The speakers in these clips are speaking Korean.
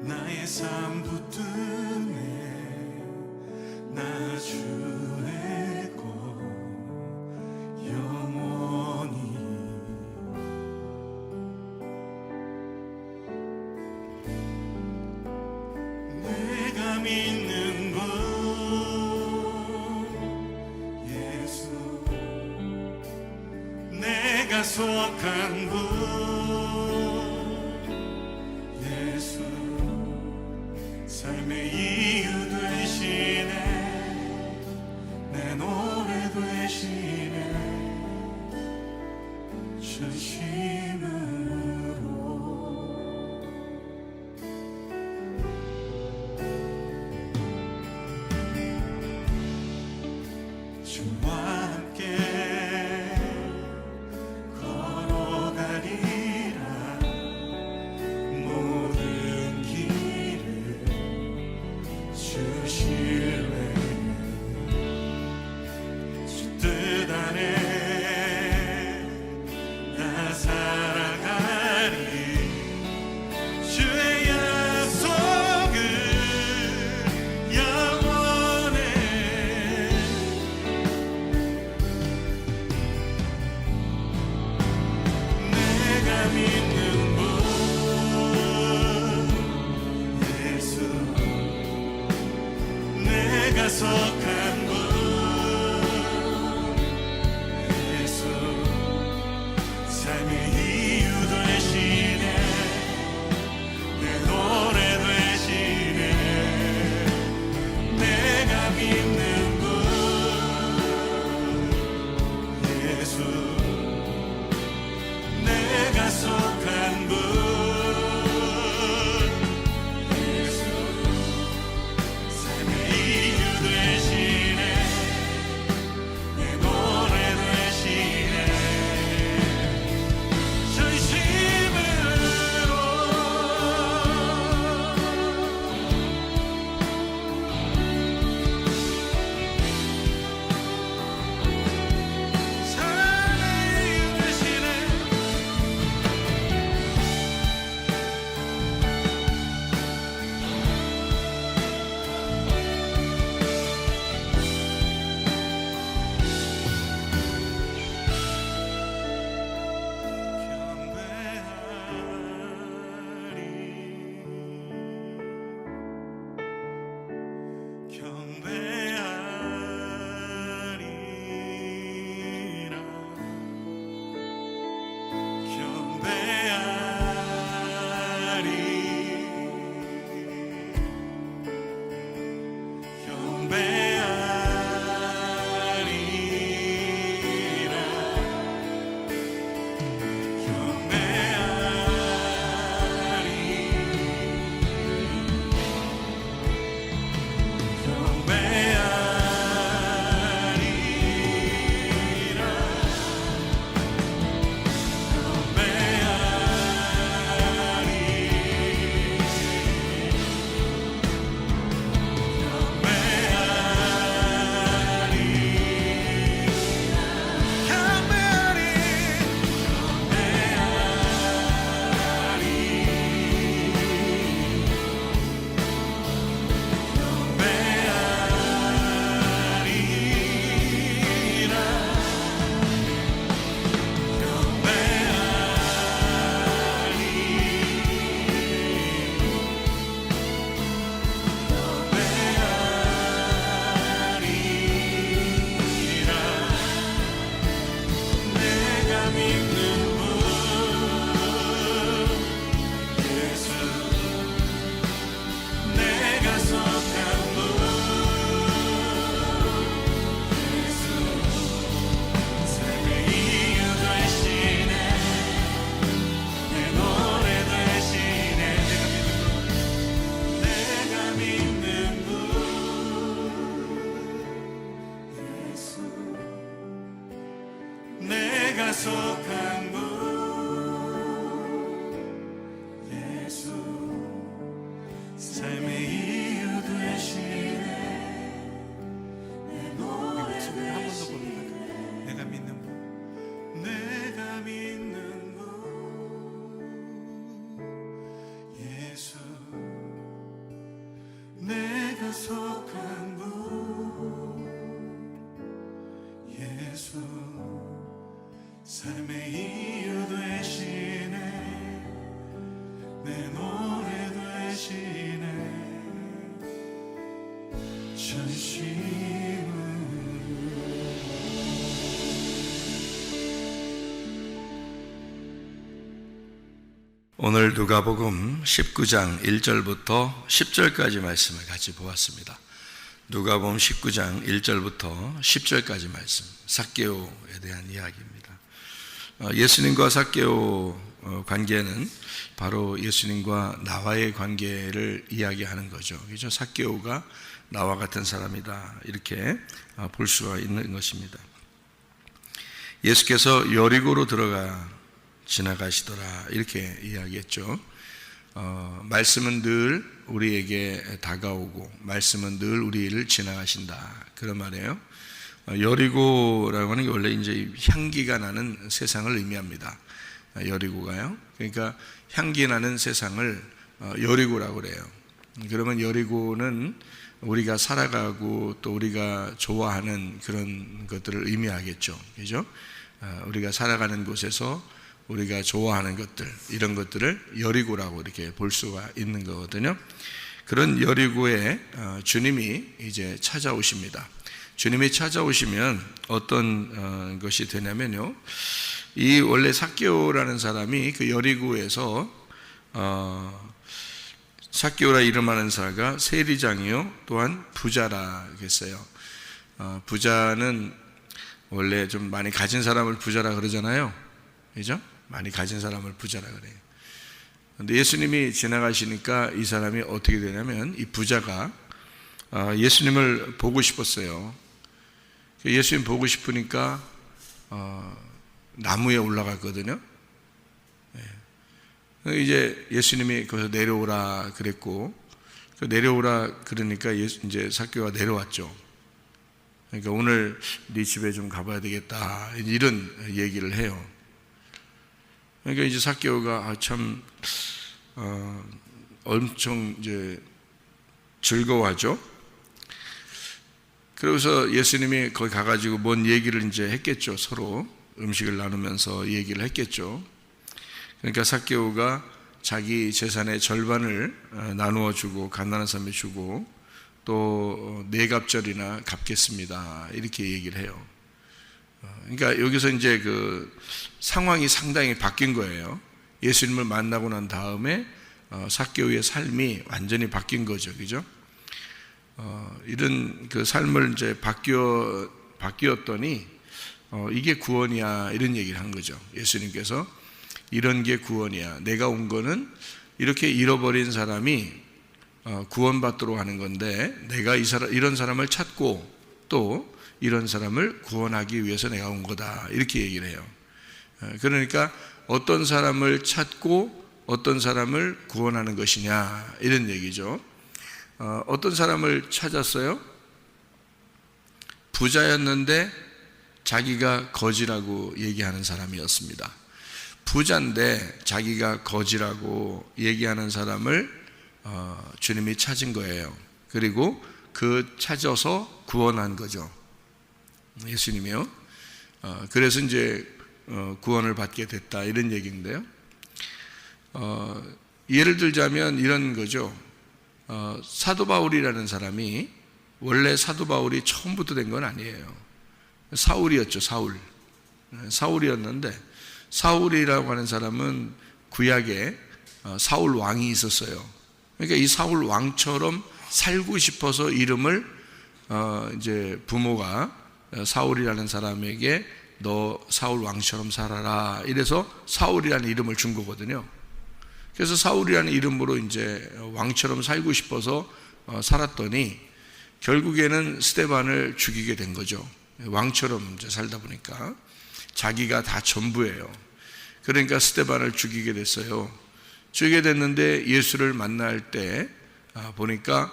나의 삶 붙드네 나 주의 것 영원히 내가 믿는 것 예수 내가 속한 곳 예수 삶의 이유 되시네 내 노래 되시네 주심으로 주와 함께 걸어가리라 모든 길을 주실래 주 뜻 안에 나 살아가리 주의 약속은 영원해 내가 믿는 분 예수 내가 속한 곳 예수 삶의 이유 되시네 내 노래 되시네 내가 믿는 분 예수 내가 속한 분 예수 삶의 이유 되시네 내 노래 되시네 전심으로 삶의 이유 되시네 경배하리라 경배하리라 속한 분 예수 삶의 이유 되시네 내 노래 되시네 전심은 오늘 누가복음 19장 1절부터 10절까지 말씀을 같이 보았습니다. 누가복음 19장 1절부터 10절까지 말씀, 삭개오에 대한 이야기입니다. 예수님과 삭개오 관계는 바로 예수님과 나와의 관계를 이야기하는 거죠. 그죠? 삭개오가 나와 같은 사람이다, 이렇게 볼 수가 있는 것입니다. 예수께서 여리고로 지나가시더라, 이렇게 이야기했죠. 말씀은 늘 우리에게 다가오고 말씀은 늘 우리를 지나가신다, 그런 말이에요. 여리고라고 하는 게 원래 이제 향기가 나는 세상을 의미합니다. 여리고가요. 그러니까 향기 나는 세상을 여리고라고 그래요. 그러면 여리고는 우리가 살아가고 또 우리가 좋아하는 그런 것들을 의미하겠죠. 그죠? 우리가 살아가는 곳에서 우리가 좋아하는 것들, 이런 것들을 여리고라고 이렇게 볼 수가 있는 거거든요. 그런 여리고에 주님이 이제 찾아오십니다. 주님이 찾아오시면 어떤 것이 되냐면요, 이 원래 삭개오라는 사람이 그 여리고에서 삭개오라 이름하는 자가 세리장이요 또한 부자라 했어요. 부자는 원래 좀 많이 가진 사람을 부자라 그러잖아요. 그죠? 많이 가진 사람을 부자라 그래요. 근데 예수님이 지나가시니까 이 사람이 어떻게 되냐면, 이 부자가 예수님을 보고 싶었어요. 예수님 보고 싶으니까 나무에 올라갔거든요. 이제 예수님이 거기서 내려오라 그랬고, 내려오라 그러니까 이제 삭개오가 내려왔죠. 그러니까 오늘 네 집에 좀 가봐야 되겠다, 이런 얘기를 해요. 그러니까 이제 삭개오가 참 엄청 이제 즐거워하죠. 그래서 예수님이 거기 가가지고 뭔 얘기를 이제 했겠죠. 서로 음식을 나누면서 얘기를 했겠죠. 그러니까 삭개오가 자기 재산의 절반을 나누어 주고 가난한 사람에 주고 또 4갑절이나 갚겠습니다, 이렇게 얘기를 해요. 그러니까 여기서 이제 그 상황이 상당히 바뀐 거예요. 예수님을 만나고 난 다음에 삭개오의 삶이 완전히 바뀐 거죠. 그죠? 이런 그 삶을 이제 바뀌었더니 이게 구원이야, 이런 얘기를 한 거죠. 예수님께서 이런 게 구원이야. 내가 온 거는 이렇게 잃어버린 사람이 구원받도록 하는 건데, 내가 이런 사람을 찾고 또 이런 사람을 구원하기 위해서 내가 온 거다, 이렇게 얘기를 해요. 그러니까 어떤 사람을 찾고 어떤 사람을 구원하는 것이냐, 이런 얘기죠. 어떤 사람을 찾았어요? 부자였는데 자기가 거지라고 얘기하는 사람이었습니다. 부자인데 자기가 거지라고 얘기하는 사람을 주님이 찾은 거예요. 그리고 그 찾아서 구원한 거죠, 예수님이요. 그래서 이제 구원을 받게 됐다, 이런 얘기인데요. 예를 들자면 이런 거죠. 사도 바울이라는 사람이 원래 사도 바울이 처음부터 된 건 아니에요. 사울이었죠. 사울이었는데, 사울이라고 하는 사람은 구약에 사울 왕이 있었어요. 그러니까 이 사울 왕처럼 살고 싶어서 이름을 이제 부모가 사울이라는 사람에게 너 사울 왕처럼 살아라, 이래서 사울이라는 이름을 준 거거든요. 그래서 사울이라는 이름으로 이제 왕처럼 살고 싶어서 살았더니 결국에는 스데반을 죽이게 된 거죠. 왕처럼 이제 살다 보니까 자기가 다 전부예요. 그러니까 스데반을 죽이게 됐어요. 죽이게 됐는데 예수를 만날 때 보니까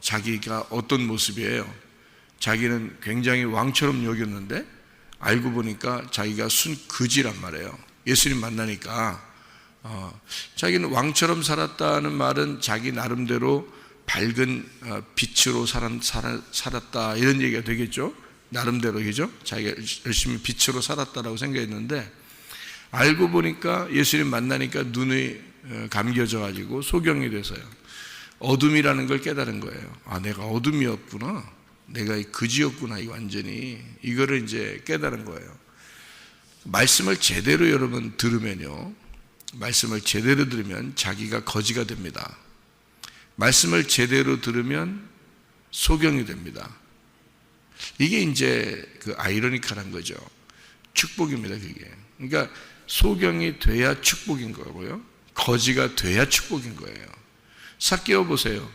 자기가 어떤 모습이에요? 자기는 굉장히 왕처럼 여겼는데 알고 보니까 자기가 순 거지란 말이에요. 예수님 만나니까 자기는 왕처럼 살았다는 말은 자기 나름대로 밝은 빛으로 살았다 이런 얘기가 되겠죠. 나름대로, 그죠? 자기가 열심히 빛으로 살았다라고 생각했는데, 알고 보니까 예수님 만나니까 눈이 감겨져 가지고 소경이 돼서요, 어둠이라는 걸 깨달은 거예요. 아, 내가 어둠이었구나, 내가 그지였구나, 이 완전히 이거를 이제 깨달은 거예요. 말씀을 제대로 여러분 들으면요, 말씀을 제대로 들으면 자기가 거지가 됩니다. 말씀을 제대로 들으면 소경이 됩니다. 이게 이제 그 아이러니컬한 거죠. 축복입니다, 그게. 그러니까 소경이 돼야 축복인 거고요, 거지가 돼야 축복인 거예요. 삭개오 보세요.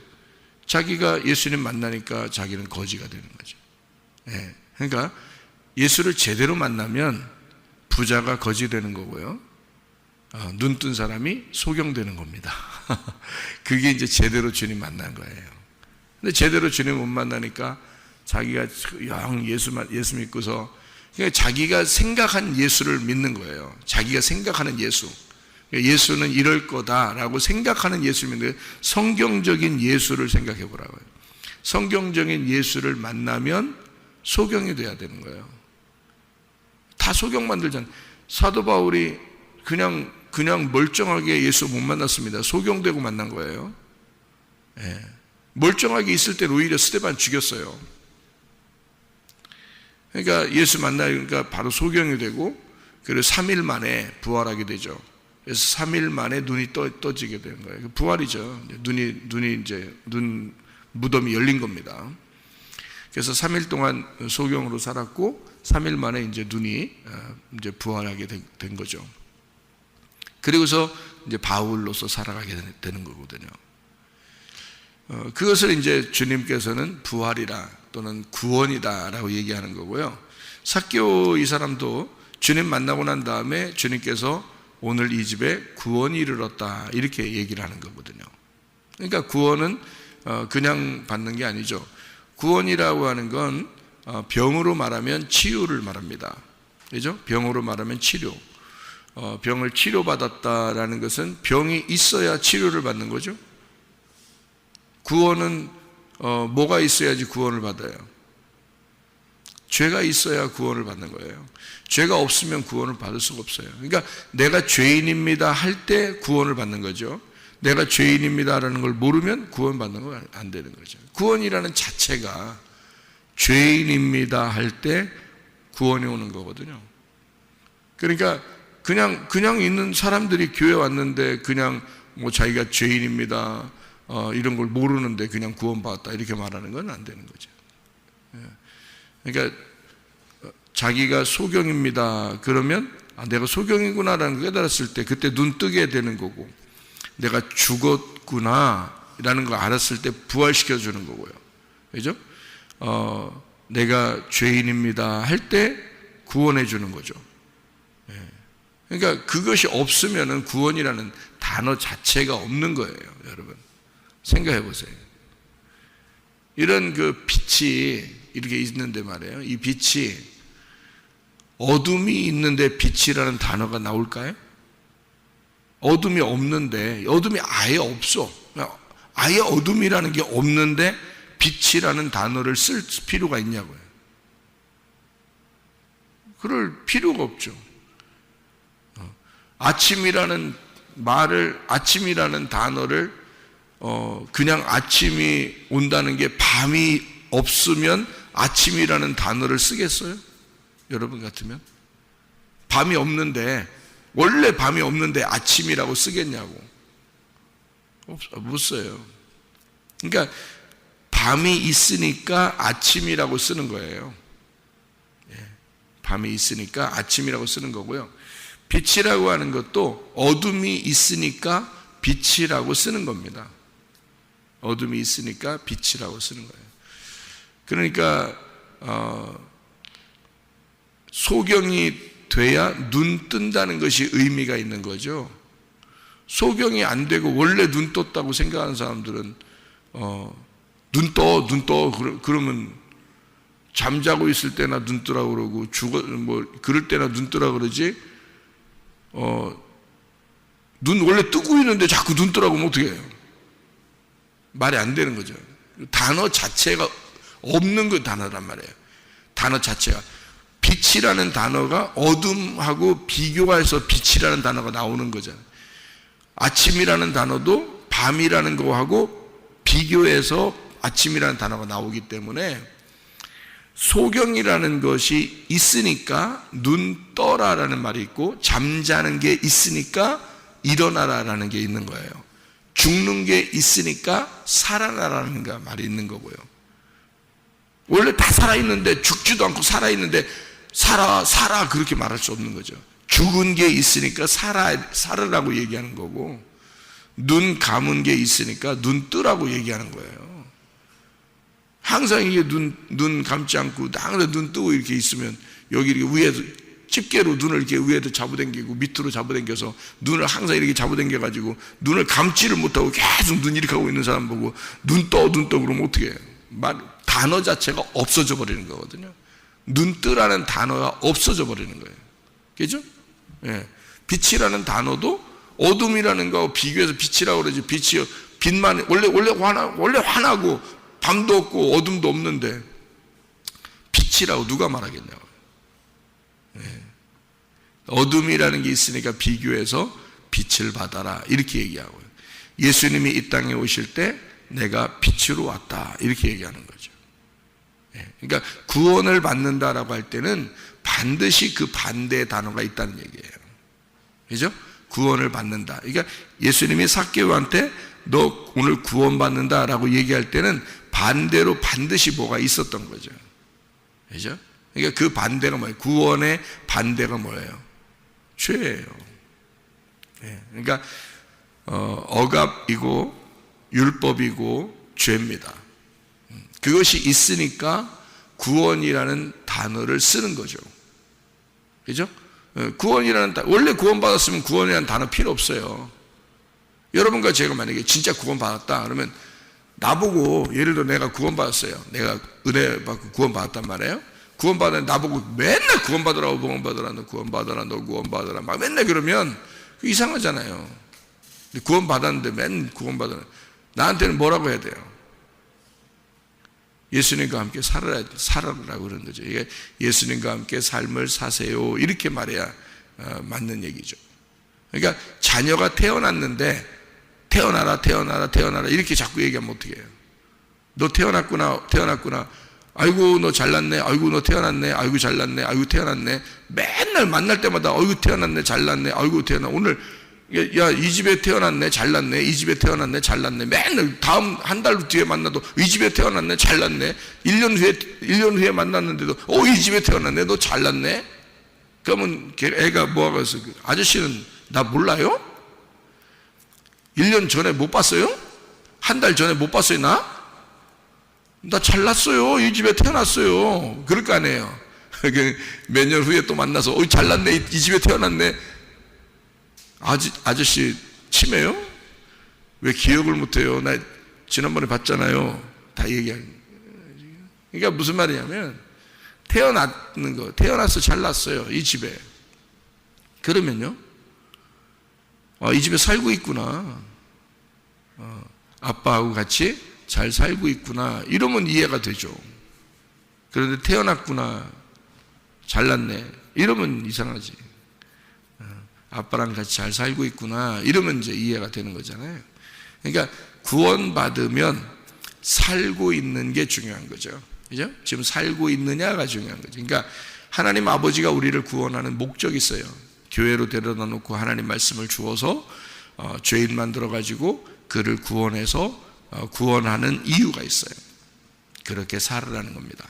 자기가 예수님 만나니까 자기는 거지가 되는 거죠. 예. 그러니까 예수를 제대로 만나면 부자가 거지 되는 거고요, 눈 뜬 사람이 소경되는 겁니다. 그게 이제 제대로 주님 만난 거예요. 근데 제대로 주님 못 만나니까 자기가 영 예수 믿고서 그러니까 자기가 생각한 예수를 믿는 거예요. 자기가 생각하는 예수. 예수는 이럴 거다라고 생각하는 예수를 믿는 거예요. 성경적인 예수를 생각해 보라고요. 성경적인 예수를 만나면 소경이 돼야 되는 거예요. 다 소경 만들잖아요. 사도 바울이 그냥 멀쩡하게 예수 못 만났습니다. 소경되고 만난 거예요. 예. 멀쩡하게 있을 때 오히려 스데반 죽였어요. 그러니까 예수 만나니까 바로 소경이 되고, 그리고 3일 만에 부활하게 되죠. 그래서 3일 만에 눈이 떠지게 되는 거예요. 부활이죠. 눈이 이제 눈 무덤이 열린 겁니다. 그래서 3일 동안 소경으로 살았고 3일 만에 이제 눈이 이제 부활하게 된 거죠. 그리고서 이제 바울로서 살아가게 되는 거거든요. 그것을 이제 주님께서는 부활이라 또는 구원이다라고 얘기하는 거고요. 삭개오 이 사람도 주님 만나고 난 다음에 주님께서 오늘 이 집에 구원이 이르렀다 이렇게 얘기를 하는 거거든요. 그러니까 구원은 그냥 받는 게 아니죠. 구원이라고 하는 건 병으로 말하면 치유를 말합니다. 그죠? 병으로 말하면 치료. 병을 치료받았다라는 것은 병이 있어야 치료를 받는 거죠. 구원은 뭐가 있어야지 구원을 받아요? 죄가 있어야 구원을 받는 거예요. 죄가 없으면 구원을 받을 수가 없어요. 그러니까 내가 죄인입니다 할 때 구원을 받는 거죠. 내가 죄인입니다라는 걸 모르면 구원 받는 건 안 되는 거죠. 구원이라는 자체가 죄인입니다 할 때 구원이 오는 거거든요. 그러니까 그냥 있는 사람들이 교회 왔는데 그냥 뭐 자기가 죄인입니다 이런 걸 모르는데 그냥 구원받았다 이렇게 말하는 건 안 되는 거죠. 그러니까 자기가 소경입니다 그러면 내가 소경이구나라는 걸 깨달았을 때 그때 눈 뜨게 되는 거고, 내가 죽었구나 라는 걸 알았을 때 부활시켜 주는 거고요. 그죠? 내가 죄인입니다 할 때 구원해 주는 거죠. 그러니까 그것이 없으면은 구원이라는 단어 자체가 없는 거예요. 여러분 생각해 보세요. 이런 그 빛이 이렇게 있는데 말이에요. 이 빛이 어둠이 있는데 빛이라는 단어가 나올까요? 어둠이 없는데, 어둠이 아예 없어. 아예 어둠이라는 게 없는데 빛이라는 단어를 쓸 필요가 있냐고요. 그럴 필요가 없죠. 아침이라는 단어를 그냥 아침이 온다는 게 밤이 없으면 아침이라는 단어를 쓰겠어요? 여러분 같으면? 밤이 없는데, 원래 밤이 없는데 아침이라고 쓰겠냐고. 못 써요. 그러니까 밤이 있으니까 아침이라고 쓰는 거예요. 밤이 있으니까 아침이라고 쓰는 거고요. 빛이라고 하는 것도 어둠이 있으니까 빛이라고 쓰는 겁니다. 어둠이 있으니까 빛이라고 쓰는 거예요. 그러니까 소경이 돼야 눈 뜬다는 것이 의미가 있는 거죠. 소경이 안 되고 원래 눈 떴다고 생각하는 사람들은 눈 떠 그러면 잠자고 있을 때나 눈 뜨라고 그러고 그럴 때나 눈 뜨라고 그러지, 눈 원래 뜨고 있는데 자꾸 눈 뜨라고 하면 어떻게 해요? 말이 안 되는 거죠. 단어 자체가 없는 그 단어란 말이에요. 단어 자체가. 빛이라는 단어가 어둠하고 비교해서 빛이라는 단어가 나오는 거잖아요. 아침이라는 단어도 밤이라는 거하고 비교해서 아침이라는 단어가 나오기 때문에 소경이라는 것이 있으니까 눈 떠라라는 말이 있고, 잠자는 게 있으니까 일어나라라는 게 있는 거예요. 죽는 게 있으니까 살아나라는 말이 있는 거고요. 원래 다 살아있는데, 죽지도 않고 살아있는데 살아 그렇게 말할 수 없는 거죠. 죽은 게 있으니까 살으라고 얘기하는 거고, 눈 감은 게 있으니까 눈 뜨라고 얘기하는 거예요. 항상 이게 눈 감지 않고 항상 눈 뜨고 이렇게 있으면, 여기 이렇게 위에서 집게로 눈을 이렇게 위에도 잡아당기고 밑으로 잡아당겨서 눈을 항상 이렇게 잡아당겨가지고 눈을 감지를 못하고 계속 눈 이렇게 하고 있는 사람 보고 눈 떠 그러면 어떻게 해요? 단어 자체가 없어져 버리는 거거든요. 눈 뜨라는 단어가 없어져 버리는 거예요. 그죠? 예. 빛이라는 단어도 어둠이라는 거하고 비교해서 빛이라고 그러지. 빛만 원래 환하고 밤도 없고 어둠도 없는데 빛이라고 누가 말하겠냐고. 예. 어둠이라는 게 있으니까 비교해서 빛을 받아라 이렇게 얘기하고요. 예수님이 이 땅에 오실 때 내가 빛으로 왔다 이렇게 얘기하는 거죠. 예. 그러니까 구원을 받는다라고 할 때는 반드시 그 반대의 단어가 있다는 얘기예요. 그죠? 구원을 받는다. 그러니까 예수님이 삭개오한테 너 오늘 구원받는다라고 얘기할 때는 반대로 반드시 뭐가 있었던 거죠. 그죠? 그러니까 그 반대가 뭐예요? 구원의 반대가 뭐예요? 죄예요. 예. 그러니까 억압이고 율법이고 죄입니다. 그것이 있으니까 구원이라는 단어를 쓰는 거죠. 그죠? 구원이라는 원래 구원받았으면 구원이라는 단어 필요 없어요. 여러분과 제가 만약에 진짜 구원받았다 그러면 나보고, 예를 들어 내가 구원받았어요. 내가 은혜 받고 구원받았단 말이에요. 구원받았는데 나보고 맨날 구원받으라고 너 구원받으라 막 맨날 그러면 이상하잖아요. 구원받았는데 맨날 구원받으라. 나한테는 뭐라고 해야 돼요? 예수님과 함께 살아라고 그러는 거죠. 이게 예수님과 함께 삶을 사세요 이렇게 말해야 맞는 얘기죠. 그러니까 자녀가 태어났는데 태어나라 이렇게 자꾸 얘기하면 어떻게 해요? 너 태어났구나 아이고 너 잘났네, 아이고 너 태어났네, 아이고 잘났네, 아이고 태어났네. 맨날 만날 때마다 아이고 태어났네, 잘났네, 아이고 태어나. 오늘 야 이 집에 태어났네, 잘났네, 이 집에 태어났네, 잘났네. 맨날 다음 한 달 뒤에 만나도 이 집에 태어났네, 잘났네. 1년 후에 만났는데도 이 집에 태어났네, 너 잘났네. 그러면 애가 뭐하고 해서 아저씨는 나 몰라요? 1년 전에 못 봤어요? 한 달 전에 못 봤어요 나 잘났어요. 이 집에 태어났어요. 그럴 거 아니에요. 몇 년 후에 또 만나서 잘났네, 이 집에 태어났네. 아저씨 치매요? 왜 기억을 못해요? 나 지난번에 봤잖아요. 다 얘기하는. 그러니까 무슨 말이냐면 태어났는 거, 태어나서 잘났어요 이 집에. 그러면요, 이 집에 살고 있구나, 아빠하고 같이 잘 살고 있구나 이러면 이해가 되죠. 그런데 태어났구나, 잘났네 이러면 이상하지. 아빠랑 같이 잘 살고 있구나 이러면 이제 이해가 되는 거잖아요. 그러니까 구원받으면 살고 있는 게 중요한 거죠. 그죠? 지금 살고 있느냐가 중요한 거죠. 그러니까 하나님 아버지가 우리를 구원하는 목적이 있어요. 교회로 데려다 놓고 하나님 말씀을 주어서 죄인 만들어 가지고 그를 구원해서 구원하는 이유가 있어요. 그렇게 살으라는 겁니다.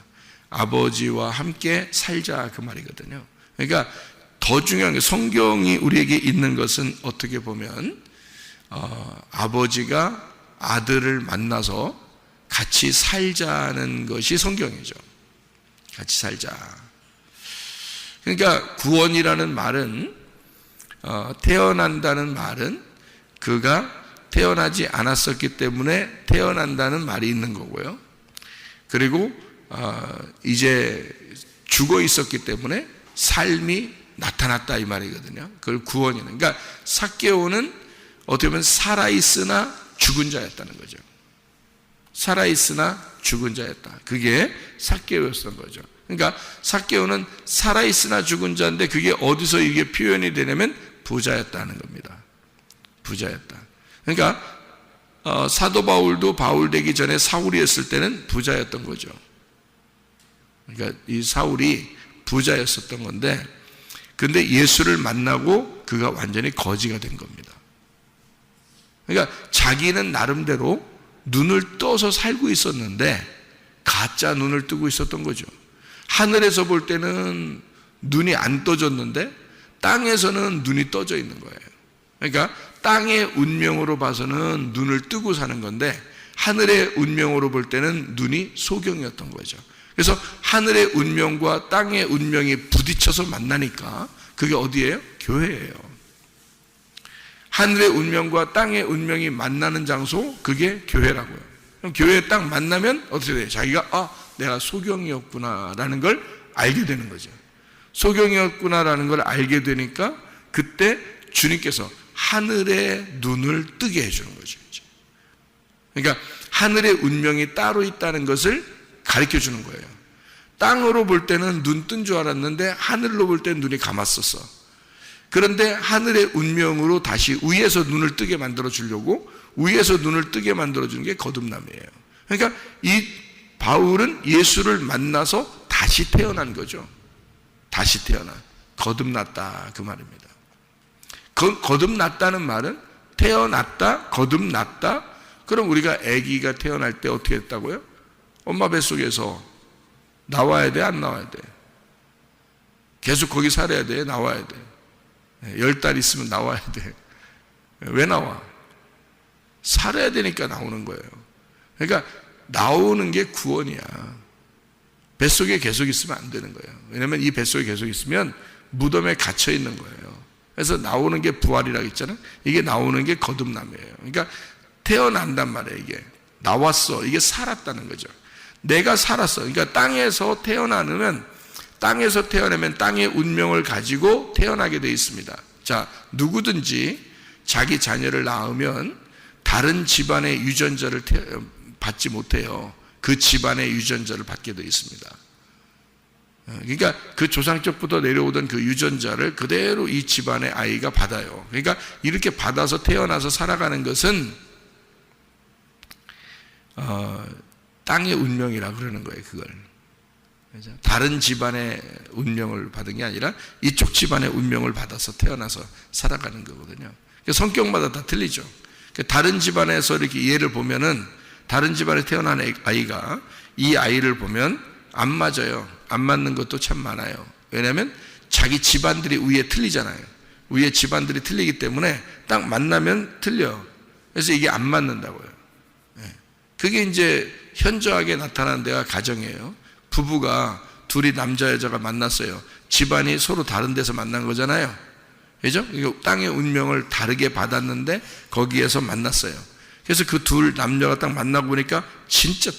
아버지와 함께 살자 그 말이거든요. 그러니까 더 중요한 게, 성경이 우리에게 있는 것은 어떻게 보면 아버지가 아들을 만나서 같이 살자는 것이 성경이죠. 같이 살자. 그러니까 구원이라는 말은, 태어난다는 말은 그가 태어나지 않았었기 때문에 태어난다는 말이 있는 거고요. 그리고 이제 죽어 있었기 때문에 삶이 나타났다 이 말이거든요. 그걸 구원이는. 그러니까 삭개오는 어떻게 보면 살아있으나 죽은 자였다는 거죠. 살아있으나 죽은 자였다. 그게 삭개오였던 거죠. 그러니까 삭개오는 살아있으나 죽은 자인데 그게 어디서 이게 표현이 되냐면 부자였다는 겁니다. 부자였다. 그러니까 사도 바울도 바울 되기 전에 사울이었을 때는 부자였던 거죠. 그러니까 이 사울이 부자였었던 건데, 근데 예수를 만나고 그가 완전히 거지가 된 겁니다. 그러니까 자기는 나름대로 눈을 떠서 살고 있었는데 가짜 눈을 뜨고 있었던 거죠. 하늘에서 볼 때는 눈이 안 떠졌는데 땅에서는 눈이 떠져 있는 거예요. 그러니까 땅의 운명으로 봐서는 눈을 뜨고 사는 건데 하늘의 운명으로 볼 때는 눈이 소경이었던 거죠. 그래서 하늘의 운명과 땅의 운명이 부딪혀서 만나니까 그게 어디예요? 교회예요. 하늘의 운명과 땅의 운명이 만나는 장소, 그게 교회라고요. 그럼 교회에 딱 만나면 어떻게 돼요? 자기가 내가 소경이었구나라는 걸 알게 되는 거죠. 소경이었구나라는 걸 알게 되니까 그때 주님께서 하늘의 눈을 뜨게 해주는 거죠. 그러니까 하늘의 운명이 따로 있다는 것을 가르쳐 주는 거예요. 땅으로 볼 때는 눈 뜬 줄 알았는데 하늘로 볼 때는 눈이 감았었어. 그런데 하늘의 운명으로 다시 위에서 눈을 뜨게 만들어 주려고 위에서 눈을 뜨게 만들어 주는 게 거듭남이에요. 그러니까 이 바울은 예수를 만나서 다시 태어난 거죠. 다시 태어나. 거듭났다 그 말입니다. 거듭났다는 말은 태어났다, 거듭났다. 그럼 우리가 아기가 태어날 때 어떻게 했다고요? 엄마 뱃속에서 나와야 돼, 안 나와야 돼? 계속 거기 살아야 돼, 나와야 돼? 10달 있으면 나와야 돼. 왜 나와? 살아야 되니까 나오는 거예요. 그러니까 나오는 게 구원이야. 뱃속에 계속 있으면 안 되는 거예요. 왜냐하면 이 뱃속에 계속 있으면 무덤에 갇혀 있는 거예요. 그래서 나오는 게 부활이라고 했잖아요. 이게 나오는 게 거듭남이에요. 그러니까 태어난단 말이에요. 이게 나왔어. 이게 살았다는 거죠. 내가 살았어. 그러니까 땅에서 태어나면 땅의 운명을 가지고 태어나게 되어 있습니다. 자, 누구든지 자기 자녀를 낳으면 다른 집안의 유전자를 받지 못해요. 그 집안의 유전자를 받게 되어 있습니다. 그러니까 그 조상적부터 내려오던 그 유전자를 그대로 이 집안의 아이가 받아요. 그러니까 이렇게 받아서 태어나서 살아가는 것은 땅의 운명이라 그러는 거예요. 그걸 다른 집안의 운명을 받은 게 아니라 이쪽 집안의 운명을 받아서 태어나서 살아가는 거거든요. 성격마다 다 틀리죠. 다른 집안에서 이렇게 예를 보면은 다른 집안에 태어난 아이가 이 아이를 보면 안 맞아요. 안 맞는 것도 참 많아요. 왜냐하면 자기 집안들이 위에 틀리잖아요. 위에 집안들이 틀리기 때문에 딱 만나면 틀려. 그래서 이게 안 맞는다고요. 그게 이제 현저하게 나타나는 데가 가정이에요. 부부가 둘이 남자 여자가 만났어요. 집안이 서로 다른 데서 만난 거잖아요. 그죠? 땅의 운명을 다르게 받았는데 거기에서 만났어요. 그래서 그 둘 남녀가 딱 만나고 보니까 진짜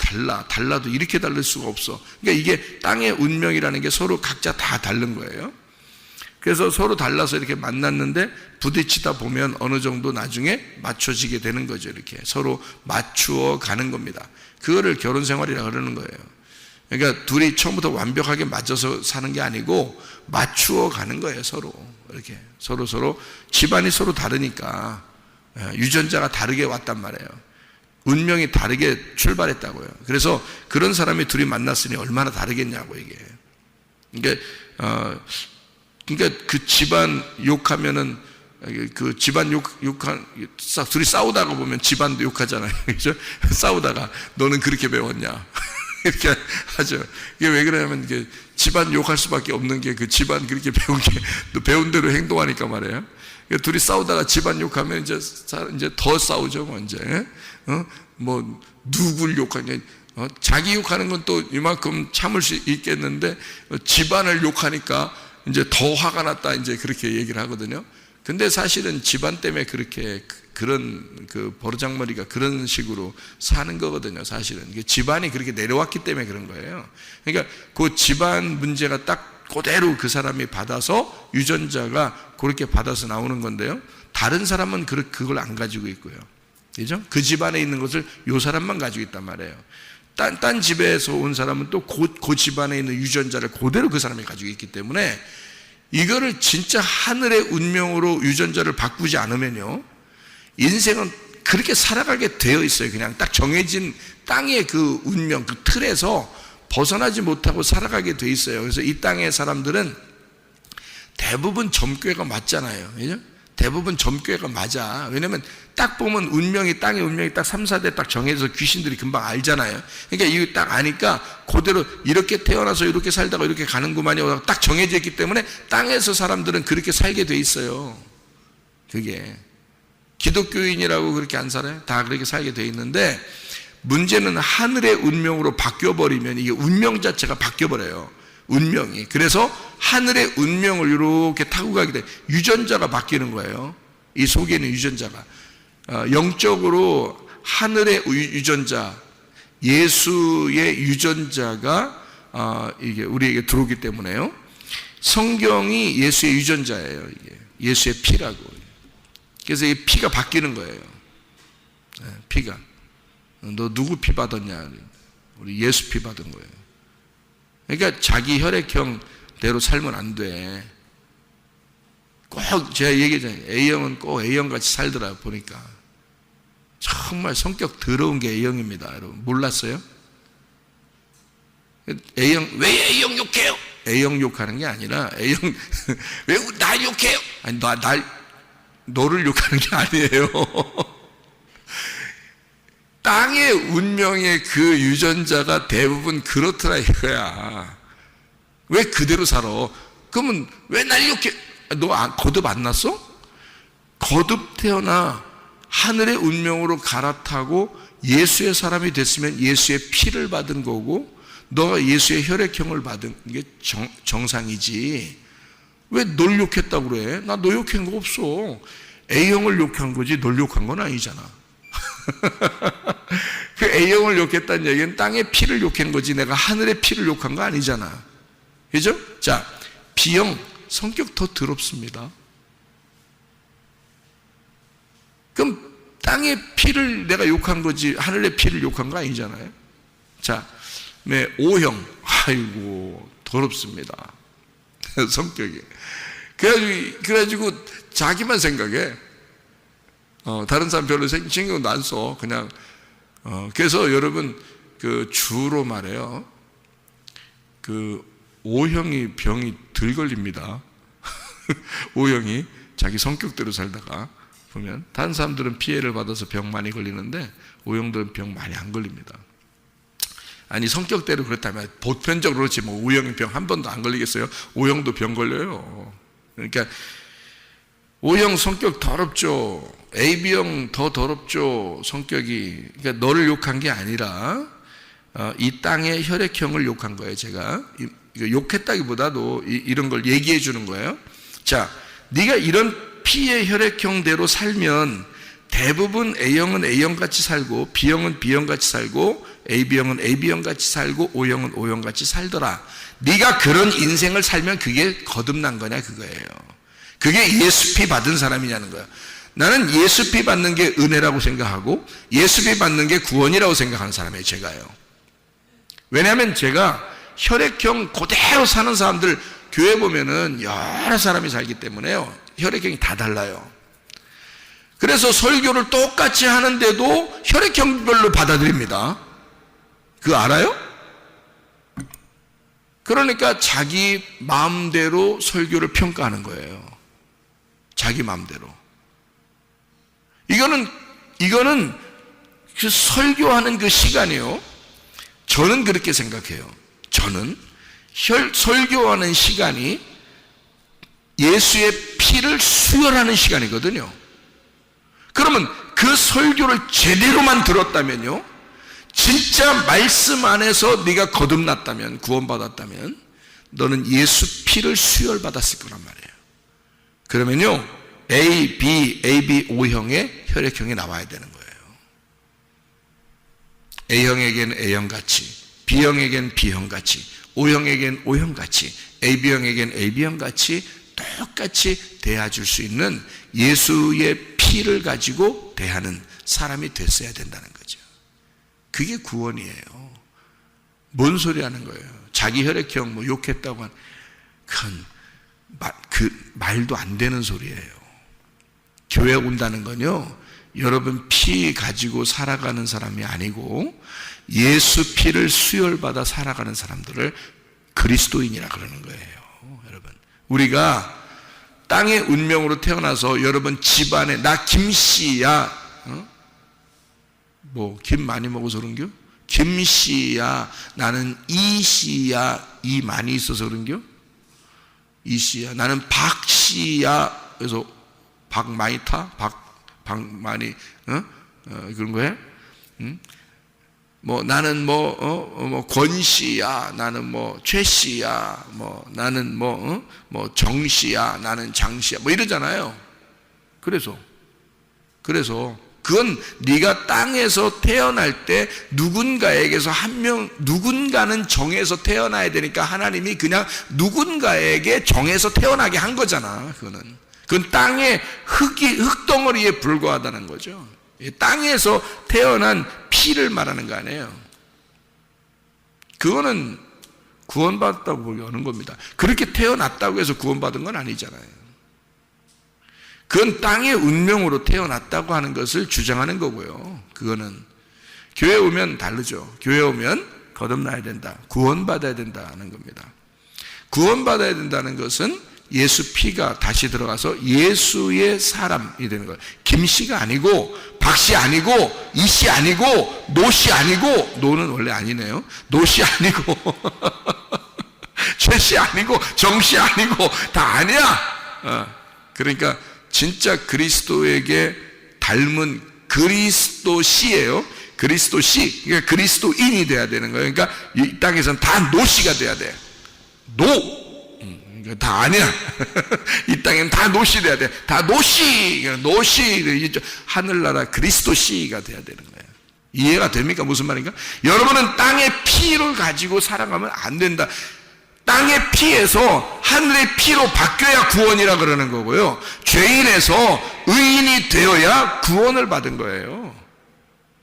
달라도 이렇게 다를 수가 없어. 그러니까 이게 땅의 운명이라는 게 서로 각자 다 다른 거예요. 그래서 서로 달라서 이렇게 만났는데 부딪히다 보면 어느 정도 나중에 맞춰지게 되는 거죠. 이렇게 서로 맞추어 가는 겁니다. 그거를 결혼 생활이라 그러는 거예요. 그러니까 둘이 처음부터 완벽하게 맞춰서 사는 게 아니고 맞추어 가는 거예요. 서로 이렇게 서로 집안이 서로 다르니까 유전자가 다르게 왔단 말이에요. 운명이 다르게 출발했다고요. 그래서 그런 사람이 둘이 만났으니 얼마나 다르겠냐고 이게. 그러니까 그 집안 욕하면은 그 집안 욕한 둘이 싸우다가 보면 집안도 욕하잖아요. 그죠? 싸우다가 너는 그렇게 배웠냐? 이렇게 하죠. 이게 왜 그러냐면 이게 집안 욕할 수밖에 없는 게 그 집안 그렇게 배운 대로 행동하니까 말이에요. 그러니까 둘이 싸우다가 집안 욕하면 이제 더 싸우죠, 뭐 이제. 뭐 누굴 욕하냐? 자기 욕하는 건 또 이만큼 참을 수 있겠는데 집안을 욕하니까 이제 더 화가 났다 이제 그렇게 얘기를 하거든요. 근데 사실은 집안 때문에 그렇게 그런 그 버르장머리가 그런 식으로 사는 거거든요. 사실은 집안이 그렇게 내려왔기 때문에 그런 거예요. 그러니까 그 집안 문제가 딱 그대로 그 사람이 받아서 유전자가 그렇게 받아서 나오는 건데요. 다른 사람은 그걸 안 가지고 있고요. 그죠? 그 집안에 있는 것을 요 사람만 가지고 있단 말이에요. 딴 집에서 온 사람은 또 그 집안에 있는 유전자를 그대로 그 사람이 가지고 있기 때문에 이거를 진짜 하늘의 운명으로 유전자를 바꾸지 않으면요, 인생은 그렇게 살아가게 되어 있어요. 그냥 딱 정해진 땅의 그 운명, 그 틀에서 벗어나지 못하고 살아가게 돼 있어요. 그래서 이 땅의 사람들은 대부분 점괘가 맞잖아요. 그죠? 대부분 점괘가 맞아. 왜냐면 딱 보면 운명이, 땅의 운명이 딱 3, 4대 딱 정해져서 귀신들이 금방 알잖아요. 그러니까 이거 딱 아니까 그대로 이렇게 태어나서 이렇게 살다가 이렇게 가는구만요. 딱 정해져 있기 때문에 땅에서 사람들은 그렇게 살게 돼 있어요. 그게. 기독교인이라고 그렇게 안 살아요? 다 그렇게 살게 돼 있는데, 문제는 하늘의 운명으로 바뀌어버리면 이게 운명 자체가 바뀌어버려요. 운명이. 그래서 하늘의 운명을 이렇게 타고 가게 돼. 유전자가 바뀌는 거예요. 이 속에 있는 유전자가. 영적으로 하늘의 유전자, 예수의 유전자가 이게 우리에게 들어오기 때문에요. 성경이 예수의 유전자예요. 이게 예수의 피라고. 그래서 이 피가 바뀌는 거예요. 피가. 너 누구 피 받았냐? 우리 예수 피 받은 거예요. 그러니까 자기 혈액형대로 살면 안 돼. 꼭 제가 얘기했잖아요. A형은 꼭 A형같이 살더라 보니까. 정말 성격 더러운 게 A형입니다. 여러분 몰랐어요? A형, 왜 A형 욕해요? A형 욕하는 게 아니라 A형 왜 날 욕해요? 아니 너를 욕하는 게 아니에요. 땅의 운명의 그 유전자가 대부분 그렇더라 이거야. 왜 그대로 살아? 그러면 왜 날 욕해? 너 거듭 안 났어? 거듭 태어나 하늘의 운명으로 갈아타고 예수의 사람이 됐으면 예수의 피를 받은 거고, 너가 예수의 혈액형을 받은 게 정상이지. 왜 널 욕했다고 그래? 나 너 욕한 거 없어. A형을 욕한 거지 널 욕한 건 아니잖아. 그 A형을 욕했다는 얘기는 땅의 피를 욕한 거지 내가 하늘의 피를 욕한 거 아니잖아. 그죠? 자, B형 성격 더 더럽습니다. 그럼 땅의 피를 내가 욕한 거지 하늘의 피를 욕한 거 아니잖아요. 자, O형, 아이고 더럽습니다. 성격이. 그래가지고 자기만 생각해. 다른 사람 별로 신경도 안 써. 그냥 그래서 여러분 그 주로 말해요. 그 O형이 병이 덜 걸립니다. O형이 자기 성격대로 살다가 보면 다른 사람들은 피해를 받아서 병 많이 걸리는데 O형들은 병 많이 안 걸립니다. 아니 성격대로 그렇다면 보편적으로 그렇지 뭐 O형이 병 한 번도 안 걸리겠어요? O형도 병 걸려요. 그러니까 O형 성격 더럽죠. AB형 더 더럽죠. 성격이. 그러니까 너를 욕한 게 아니라 이 땅의 혈액형을 욕한 거예요. 제가 욕했다기보다도 이런 걸 얘기해 주는 거예요. 자, 네가 이런 피의 혈액형대로 살면 대부분 A형은 A형같이 살고 B형은 B형같이 살고 AB형은 AB형같이 살고 O형은 O형같이 살더라. 네가 그런 인생을 살면 그게 거듭난 거냐 그거예요. 그게 예수 피 받은 사람이냐는 거야. 나는 예수 피 받는 게 은혜라고 생각하고 예수 피 받는 게 구원이라고 생각하는 사람이에요. 제가요. 왜냐하면 제가 혈액형 그대로 사는 사람들 교회 보면은 여러 사람이 살기 때문에요. 혈액형이 다 달라요. 그래서 설교를 똑같이 하는데도 혈액형별로 받아들입니다. 그거 알아요? 그러니까 자기 마음대로 설교를 평가하는 거예요. 자기 마음대로. 이거는 그 설교하는 그 시간이요. 저는 그렇게 생각해요. 저는 설교하는 시간이 예수의 피를 수혈하는 시간이거든요. 그러면 그 설교를 제대로만 들었다면요, 진짜 말씀 안에서 네가 거듭났다면, 구원받았다면 너는 예수 피를 수혈받았을 거란 말이에요. 그러면요 A, B, AB, O형의 혈액형이 나와야 되는 거예요. A형에게는 A형같이, B형에게는 B형같이, O형에게는 O형같이, AB형에게는 AB형같이 똑같이 대해줄 수 있는 예수의 피를 가지고 대하는 사람이 됐어야 된다는 거죠. 그게 구원이에요. 뭔 소리 하는 거예요? 자기 혈액형 뭐 욕했다고 하는, 그 말도 안 되는 소리예요. 교회 온다는 건요, 여러분 피 가지고 살아가는 사람이 아니고 예수 피를 수혈받아 살아가는 사람들을 그리스도인이라 그러는 거예요. 여러분, 우리가 땅의 운명으로 태어나서 여러분 집안에 나 김씨야, 뭐 김 많이 먹어서 그런겨? 김씨야, 나는 이씨야, 이 많이 있어서 그런겨? 이씨야, 나는 박씨야, 그래서 박 많이 타? 박 많이 그런 거예요? 뭐 나는 뭐 권씨야, 나는 뭐 최씨야, 뭐 나는 뭐 정씨야, 나는 장씨야, 뭐 이러잖아요. 그래서 그건 네가 땅에서 태어날 때 누군가에게서 누군가는 정해서 태어나야 되니까 하나님이 그냥 누군가에게 정해서 태어나게 한 거잖아. 그건 땅의 흙덩어리에 불과하다는 거죠. 땅에서 태어난 피를 말하는 거 아니에요. 그거는 구원받았다고 보기 어려운 겁니다. 그렇게 태어났다고 해서 구원받은 건 아니잖아요. 그건 땅의 운명으로 태어났다고 하는 것을 주장하는 거고요. 그거는 교회 오면 다르죠. 교회 오면 거듭나야 된다, 구원받아야 된다는 겁니다. 구원받아야 된다는 것은 예수 피가 다시 들어가서 예수의 사람이 되는 거예요. 김씨가 아니고 박씨 아니고 이씨 아니고 노씨 아니고, 노는 원래 아니네요. 노씨 아니고 최씨 아니고 정씨 아니고 다 아니야. 그러니까 진짜 그리스도에게 닮은 그리스도씨예요. 그리스도씨, 그러니까 그리스도인이 돼야 되는 거예요. 그러니까 이 땅에서는 다 노씨가 돼야 돼. 다 아니야. 이 땅에는 다 노씨 돼야 돼. 다 노씨, 하늘나라 그리스도씨가 돼야 되는 거예요. 이해가 됩니까? 무슨 말인가? 여러분은 땅의 피를 가지고 살아가면 안 된다. 땅의 피에서 하늘의 피로 바뀌어야 구원이라 그러는 거고요. 죄인에서 의인이 되어야 구원을 받은 거예요.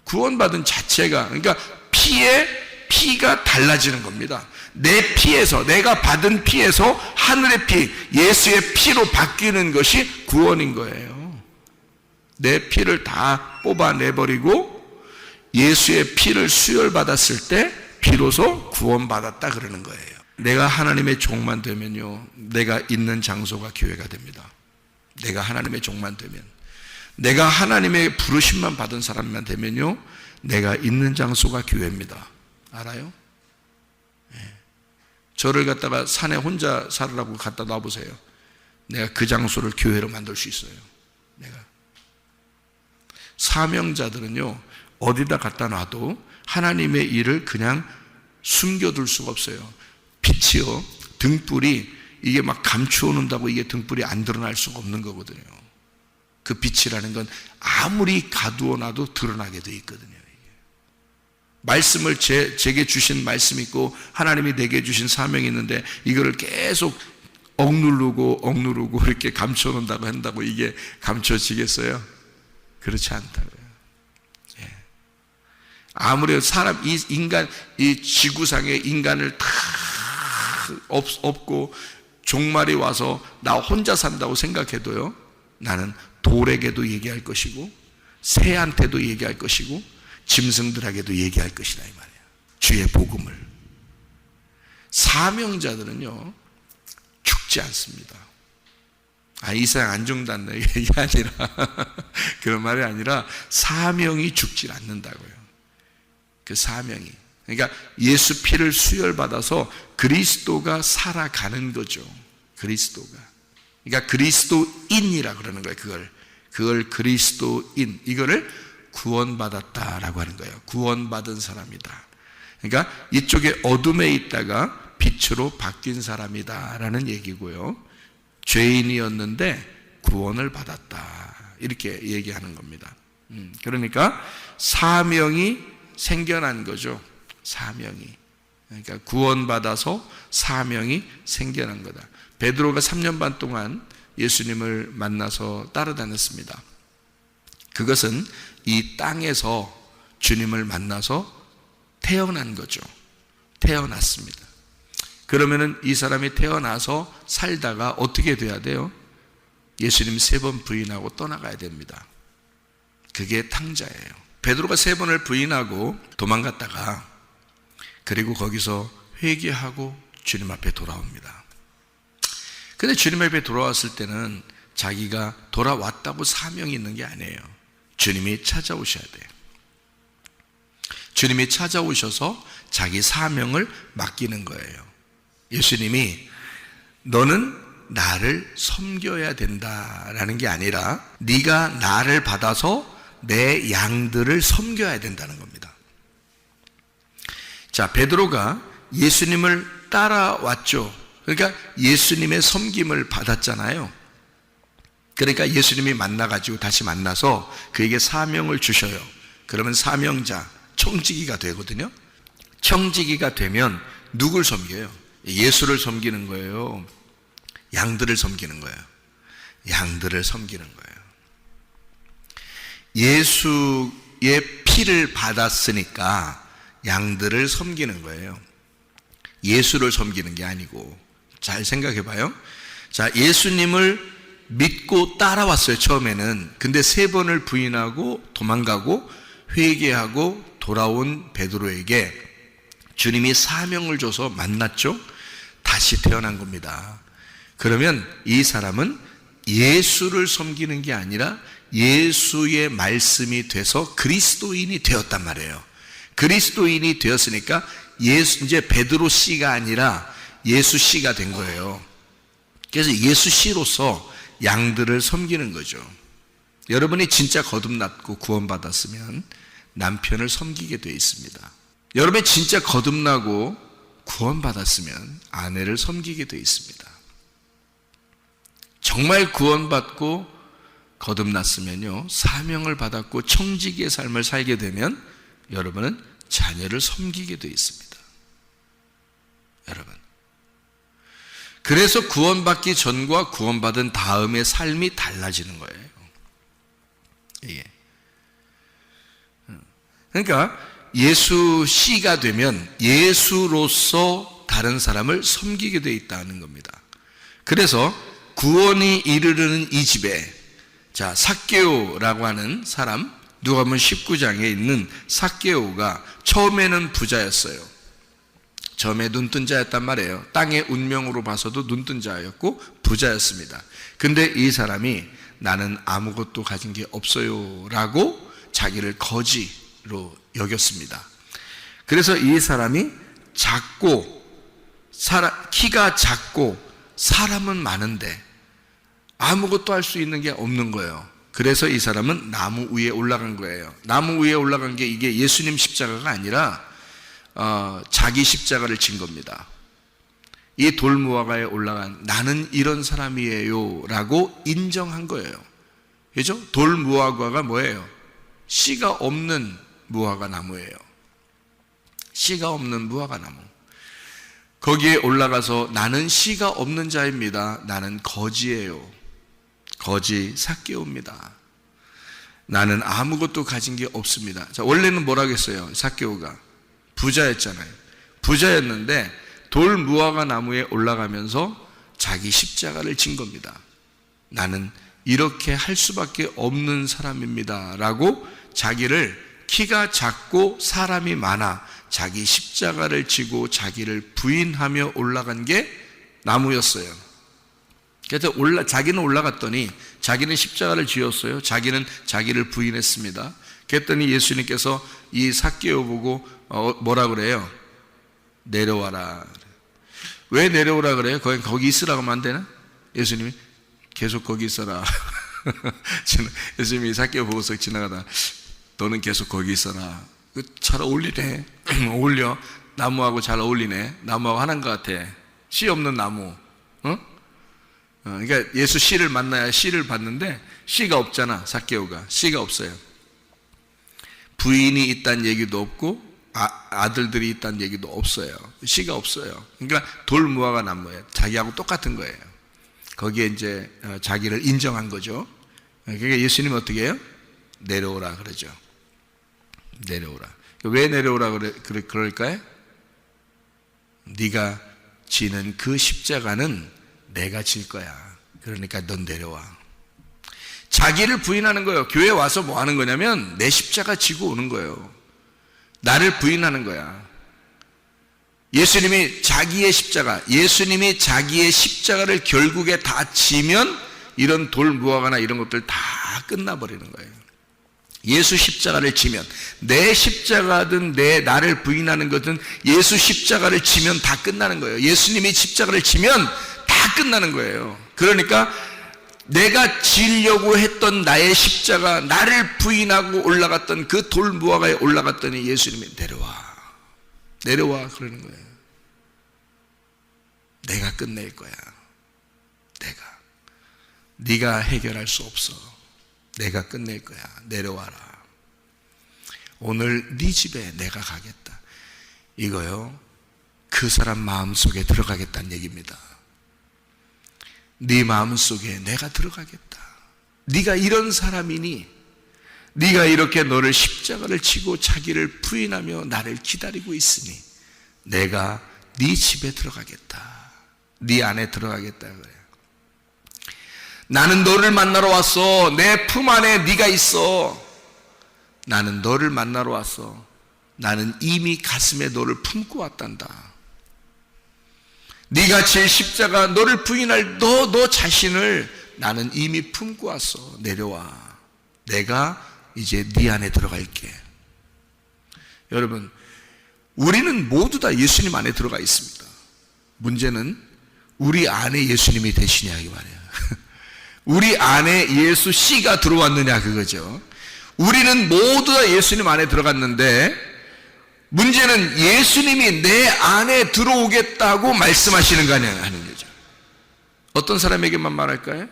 구원받은 자체가, 그러니까 피가 달라지는 겁니다. 내 피에서, 내가 받은 피에서 하늘의 피, 예수의 피로 바뀌는 것이 구원인 거예요. 내 피를 다 뽑아내버리고 예수의 피를 수혈받았을 때 비로소 구원받았다 그러는 거예요. 내가 하나님의 종만 되면요, 내가 있는 장소가 교회가 됩니다. 내가 하나님의 종만 되면, 내가 하나님의 부르심만 받은 사람만 되면요, 내가 있는 장소가 교회입니다. 알아요? 저를 갖다가 산에 혼자 살으라고 갖다 놔보세요. 내가 그 장소를 교회로 만들 수 있어요. 내가. 사명자들은요, 어디다 갖다 놔도 하나님의 일을 그냥 숨겨둘 수가 없어요. 빛이요, 등불이 이게 막 감추어 놓는다고 이게 등불이 안 드러날 수가 없는 거거든요. 그 빛이라는 건 아무리 가두어 놔도 드러나게 돼 있거든요. 말씀을 제게 주신 말씀이 있고 하나님이 내게 주신 사명이 있는데 이거를 계속 억누르고 이렇게 감춰 놓는다고 한다고 이게 감춰지겠어요? 그렇지 않다고요. 예. 아무리 이 지구상의 인간을 다 없고 종말이 와서 나 혼자 산다고 생각해도요, 나는 돌에게도 얘기할 것이고 새한테도 얘기할 것이고 짐승들에게도 얘기할 것이다, 이 말이에요. 주의 복음을. 사명자들은요, 죽지 않습니다. 이 세상 안 죽는다는 얘기 아니라 그런 말이 아니라 사명이 죽지 않는다고요. 그 사명이, 그러니까 예수 피를 수혈받아서 그리스도가 살아가는 거죠. 그리스도가, 그러니까 그리스도인이라 그러는 거예요. 그걸 그리스도인, 이거를 구원받았다라고 하는 거예요. 구원받은 사람이다. 그러니까 이쪽에 어둠에 있다가 빛으로 바뀐 사람이다라는 얘기고요. 죄인이었는데 구원을 받았다, 이렇게 얘기하는 겁니다. 그러니까 사명이 생겨난 거죠. 사명이. 그러니까 구원받아서 사명이 생겨난 거다. 베드로가 3년 반 동안 예수님을 만나서 따라다녔습니다. 그것은 이 땅에서 주님을 만나서 태어난 거죠. 태어났습니다. 그러면은 이 사람이 태어나서 살다가 어떻게 돼야 돼요? 예수님 3번 부인하고 떠나가야 됩니다. 그게 탕자예요. 베드로가 3번을 부인하고 도망갔다가 그리고 거기서 회개하고 주님 앞에 돌아옵니다. 근데 주님 앞에 돌아왔을 때는 자기가 돌아왔다고 사명이 있는 게 아니에요. 주님이 찾아오셔야 돼요. 주님이 찾아오셔서 자기 사명을 맡기는 거예요. 예수님이 너는 나를 섬겨야 된다라는 게 아니라 네가 나를 받아서 내 양들을 섬겨야 된다는 겁니다. 자, 베드로가 예수님을 따라왔죠. 그러니까 예수님의 섬김을 받았잖아요. 그러니까 예수님이 만나가지고 다시 만나서 그에게 사명을 주셔요. 그러면 사명자, 청지기가 되거든요. 청지기가 되면 누굴 섬겨요? 예수를 섬기는 거예요? 양들을 섬기는 거예요? 양들을 섬기는 거예요. 예수의 피를 받았으니까 양들을 섬기는 거예요. 예수를 섬기는 게 아니고. 잘 생각해 봐요. 자, 예수님을 믿고 따라왔어요, 처음에는. 근데 3번을 부인하고 도망가고 회개하고 돌아온 베드로에게 주님이 사명을 줘서 만났죠. 다시 태어난 겁니다. 그러면 이 사람은 예수를 섬기는 게 아니라 예수의 말씀이 돼서 그리스도인이 되었단 말이에요. 그리스도인이 되었으니까 이제 베드로 씨가 아니라 예수 씨가 된 거예요. 그래서 예수 씨로서 양들을 섬기는 거죠. 여러분이 진짜 거듭났고 구원받았으면 남편을 섬기게 되어 있습니다. 여러분이 진짜 거듭나고 구원받았으면 아내를 섬기게 되어 있습니다. 정말 구원받고 거듭났으면요, 사명을 받았고 청지기의 삶을 살게 되면 여러분은 자녀를 섬기게 되어 있습니다. 여러분, 그래서 구원받기 전과 구원받은 다음의 삶이 달라지는 거예요. 이게. 그러니까 예수 씨가 되면 예수로서 다른 사람을 섬기게 되어 있다는 겁니다. 그래서 구원이 이르르는 이 집에, 자, 삭개오라고 하는 사람, 누가복음 19장에 있는 삭개오가 처음에는 부자였어요. 처음에 눈뜬 자였단 말이에요. 땅의 운명으로 봐서도 눈뜬 자였고 부자였습니다. 근데 이 사람이 나는 아무것도 가진 게 없어요 라고 자기를 거지로 여겼습니다. 그래서 이 사람이 키가 작고 사람은 많은데 아무것도 할 수 있는 게 없는 거예요. 그래서 이 사람은 나무 위에 올라간 거예요. 나무 위에 올라간 게 이게 예수님 십자가가 아니라 자기 십자가를 진 겁니다. 이 돌무화과에 올라간 나는 이런 사람이에요 라고 인정한 거예요. 그죠? 돌무화과가 뭐예요? 씨가 없는 무화과 나무예요. 씨가 없는 무화과 나무. 거기에 올라가서 나는 씨가 없는 자입니다. 나는 거지예요. 거지 삭개오입니다. 나는 아무것도 가진 게 없습니다. 자, 원래는 뭐라겠어요? 삭개오가 부자였잖아요. 부자였는데 돌 무화과 나무에 올라가면서 자기 십자가를 진 겁니다. 나는 이렇게 할 수밖에 없는 사람입니다 라고 자기를, 키가 작고 사람이 많아 자기 십자가를 지고 자기를 부인하며 올라간 게 나무였어요. 그래서 자기는 올라갔더니 자기는 십자가를 지었어요. 자기는 자기를 부인했습니다. 그랬더니 예수님께서 이 삭개오 보고 뭐라 그래요? 내려와라. 왜 내려오라 그래요? 거기 있으라고 하면 안 되나? 예수님이 계속 거기 있어라. 예수님이 삭개오 보고서 지나가다 너는 계속 거기 있어라. 잘 어울리네. 어울려. 나무하고 잘 어울리네. 나무하고 하나인 것 같아. 씨 없는 나무. 그러니까 예수 씨를 만나야 씨를 받는데 씨가 없잖아. 삭개오가 씨가 없어요. 부인이 있다는 얘기도 없고 아들들이 있다는 얘기도 없어요. 씨가 없어요. 그러니까 돌무화과 나무예요. 자기하고 똑같은 거예요. 거기에 이제 자기를 인정한 거죠. 그러니까 예수님은 어떻게 해요? 내려오라 그러죠. 내려오라. 왜 내려오라 그럴까요? 네가 지는 그 십자가는 내가 질 거야. 그러니까 넌 내려와. 자기를 부인하는 거예요. 교회 와서 뭐 하는 거냐면 내 십자가 지고 오는 거예요. 나를 부인하는 거야. 예수님이 자기의 십자가를 결국에 다 지면 이런 돌무화과나 이런 것들 다 끝나버리는 거예요. 예수 십자가를 지면, 내 십자가든 나를 부인하는 것든 예수 십자가를 지면 다 끝나는 거예요. 예수님이 십자가를 지면 다 끝나는 거예요. 그러니까 내가 지려고 했던 나의 십자가, 나를 부인하고 올라갔던 그 돌무화과에 올라갔더니 예수님이 내려와 그러는 거예요. 내가 끝낼 거야. 네가 해결할 수 없어. 내가 끝낼 거야. 내려와라. 오늘 네 집에 내가 가겠다. 이거요, 그 사람 마음속에 들어가겠다는 얘기입니다. 네 마음속에 내가 들어가겠다. 네가 이런 사람이니, 네가 이렇게 너를 십자가를 지고 자기를 부인하며 나를 기다리고 있으니 내가 네 집에 들어가겠다. 네 안에 들어가겠다 그래요. 나는 너를 만나러 왔어. 내 품 안에 네가 있어. 나는 너를 만나러 왔어. 나는 이미 가슴에 너를 품고 왔단다. 네가 질 십자가, 너를 부인할 너 자신을 나는 이미 품고 왔어. 내려와. 내가 이제 네 안에 들어갈게. 여러분, 우리는 모두 다 예수님 안에 들어가 있습니다. 문제는 우리 안에 예수님이 되시냐 이 말이에요. 우리 안에 예수 씨가 들어왔느냐 그거죠. 우리는 모두 다 예수님 안에 들어갔는데 문제는 예수님이 내 안에 들어오겠다고 말씀하시는 거 아니냐 하는 거죠. 어떤 사람에게만 말할까요?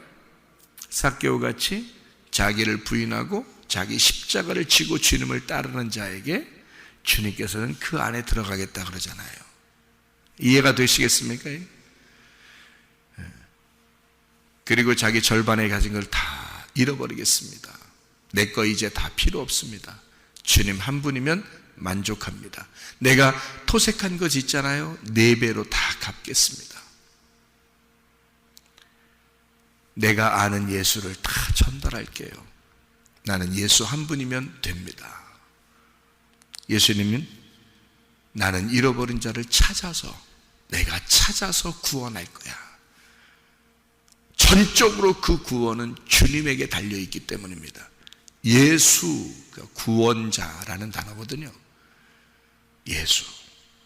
삭개오 같이 자기를 부인하고 자기 십자가를 지고 주님을 따르는 자에게 주님께서는 그 안에 들어가겠다 그러잖아요. 이해가 되시겠습니까? 그리고 자기 절반에 가진 걸 다 잃어버리겠습니다. 내 거 이제 다 필요 없습니다. 주님 한 분이면 만족합니다. 내가 토색한 것 있잖아요. 4배로 다 갚겠습니다. 내가 아는 예수를 다 전달할게요. 나는 예수 한 분이면 됩니다. 예수님은 나는 잃어버린 자를 내가 찾아서 구원할 거야. 전적으로 그 구원은 주님에게 달려있기 때문입니다. 예수, 구원자라는 단어거든요. 예수.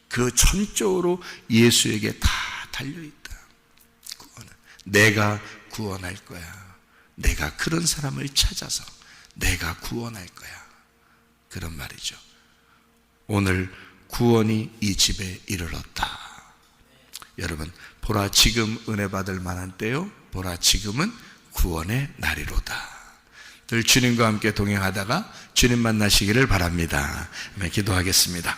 그 전적으로 예수에게 다 달려있다. 구원은. 내가 구원할 거야. 내가 그런 사람을 찾아서 내가 구원할 거야. 그런 말이죠. 오늘 구원이 이 집에 이르렀다. 여러분, 보라 지금 은혜 받을 만한 때요. 보라 지금은 구원의 날이로다. 늘 주님과 함께 동행하다가 주님 만나시기를 바랍니다. 기도하겠습니다.